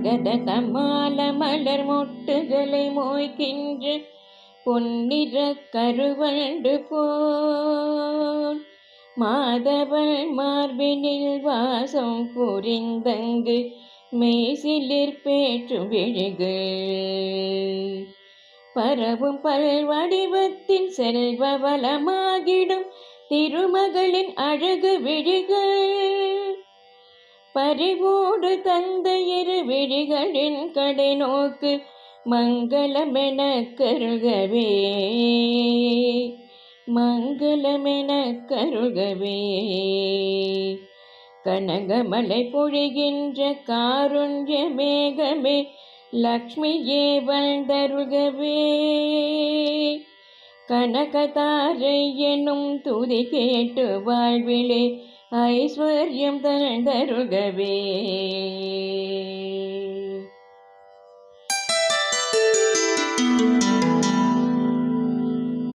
மரகத தம்மால மலர் மொட்டுகளை மோய்கின்ற பொன்னிற கருவண்டு போல் மாதவள் மார்பினில் வாசம் புரிந்தங்கு மெய்சிலிர் பேற்றும் விழிகள் பரவும் பல்வடிவத்தில் செல்வ வளமாகிடும் திருமகளின் அழகு விழிகள் பறிவோடு தந்த இரு விழிகளின் கடை நோக்கு மங்களமென கருகவே மங்களமென கருகவே கனகமலை பொழிகின்ற காருண்ய மேகமே லக்ஷ்மியே வந்தருகவே கனகதாரை எனும் துதி கேட்டு வாழ்விலே ஐஸ்வர்யம் தந்தருகவே.